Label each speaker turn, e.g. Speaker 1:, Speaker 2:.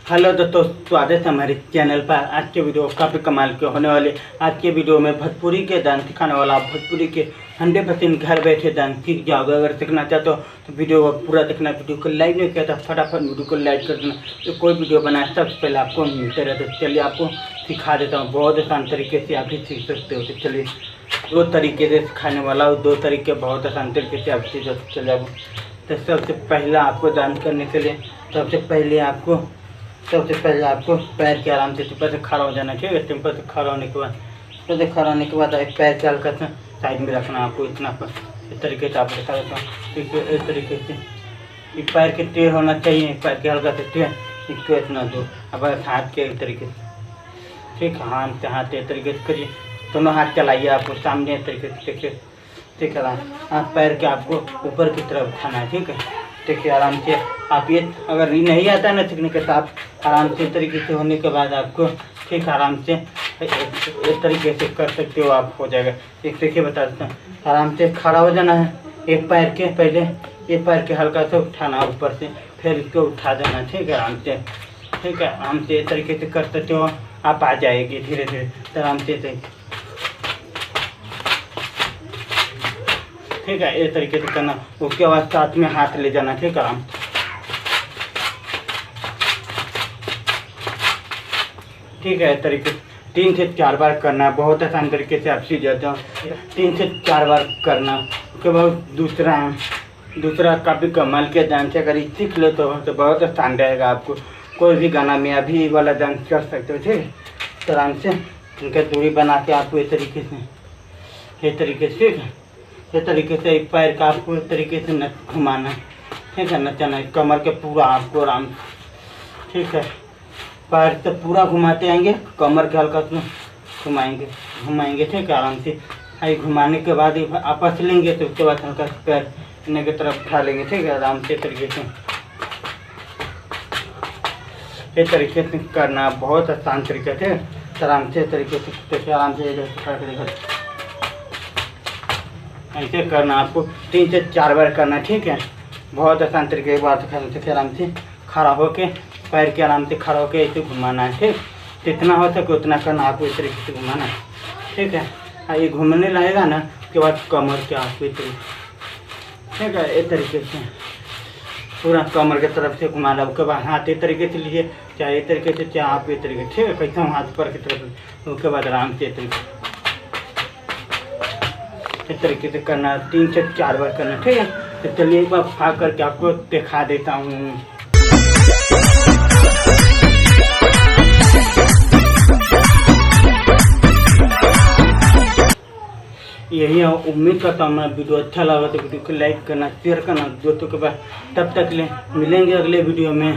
Speaker 1: Hello दोस्तों, स्वागत है हमारे चैनल पर। आज के वीडियो काफ़ी कमाल के होने वाले। आज के वीडियो में भोजपुरी के डांस सिखाने वाला, भोजपुरी के 100% घर बैठे डांस सीख जाओगे। अगर सीखना चाहते हो तो वीडियो को पूरा देखना। वीडियो को लाइक नहीं किया था फटाफट वीडियो को लाइक कर देना। तो कोई वीडियो बनाए सबसे पहले आपको मिलते रहते। तो चलिए आपको सिखा देता हूँ, बहुत आसान तरीके से आप भी सीख सकते हो। तो चलिए दो तरीके से सिखाने वाला हूँ, दो तरीके बहुत आसान तरीके से आप सीख सकते। चलिए आप तो सबसे पहला आपको डांस करने के लिए सबसे पहले आपको पैर के आराम से ऊपर से खड़ा हो जाना, ठीक है। ऊपर से खड़ा होने के बाद एक पैर के हल्का सा साइड में रखना आपको, इतना पर इस तरीके से आप दिखा देता हूँ। ठीक है, इस तरीके से एक पैर के टेढ़ होना चाहिए, एक पैर के हल्का से टेढ़, इसको इतना दो। अब हाथ के इस तरीके से, ठीक है, हाथ इस तरीके से करिए। दोनों हाथ चलाइए आपको सामने इस तरीके से, देखिए, ठीक है। हाथ पैर के आपको ऊपर की तरफ उठाना है, ठीक है। देखिए आराम से आप ये, अगर ये नहीं आता है ना सीखने के साथ, आराम से तरीके से होने के बाद आपको ठीक आराम से इस तरीके से कर सकते हो, आप हो जाएगा। एक देखिए बता देता हूँ। आराम से खड़ा हो जाना है, एक पैर के पहले एक पैर के हल्का से उठाना ऊपर से, फिर इसको उठा देना, ठीक है, आराम से, ठीक है। आराम से इस तरीके से कर सकते हो, आप आ जाएगी धीरे धीरे आराम से, ठीक है। इस तरीके से करना। उसके बाद साथ में हाथ ले जाना, ठीक है, आराम, ठीक है। इस तरीके से 3 से 4 बार करना, बहुत आसान तरीके से आप सीख जाते हो। 3 से 4 बार करना। उसके बाद दूसरा काफ़ी कमाल के डांस, अगर सीख लो तो बहुत आसान रहेगा। आपको कोई भी गाना में अभी वाला डांस कर सकते हो, ठीक है। तो आराम से उनका दूरी बना के आपको इस तरीके से, ठीक है, इस तरीके से एक पैर का आपको इस तरीके से न घुमाना, ठीक है, नचाना है कमर के पूरा आपको आराम, ठीक है। पैर से पूरा घुमाते आएंगे, कमर के हल्का से घुमाएंगे, ठीक है, आराम से। आई घुमाने के बाद आपस लेंगे, तो उसके बाद हल्का से पैर इन्हें की तरफ उठा लेंगे, ठीक है, आराम से तरीके से। इस तरीके से करना बहुत आसान तरीके से, आराम से तरीके से आराम से ऐसे करना। आपको 3 से 4 बार करना, ठीक है। बहुत आसान तरीके, एक बार से आराम से खड़ा होके पैर के आराम से खड़ा होके ऐसे घुमाना है, ठीक। जितना हो सके उतना करना, आपको इस तरीके से घुमाना है, ठीक है। ये घूमने लगेगा ना, उसके बाद कमर के आपको इस तरीके, ठीक है, इस तरीके से पूरा कमर के तरफ से घुमाना। उसके बाद हाथ इस तरीके से लीजिए, चाहे इस तरीके से, चाहे आप इस तरीके, ठीक है, कैसा हाथ पर की तरफ। उसके बाद आराम से इस तरीके से करना, 3 से 4 बार करना, ठीक है। तो चलिए एक बार खा करके आपको दिखा देता हूँ। यही उम्मीद करता हूँ मैं वीडियो अच्छा लगा तो वीडियो को लाइक करना, शेयर करना दोस्तों के पास। तब तक ले मिलेंगे अगले वीडियो में।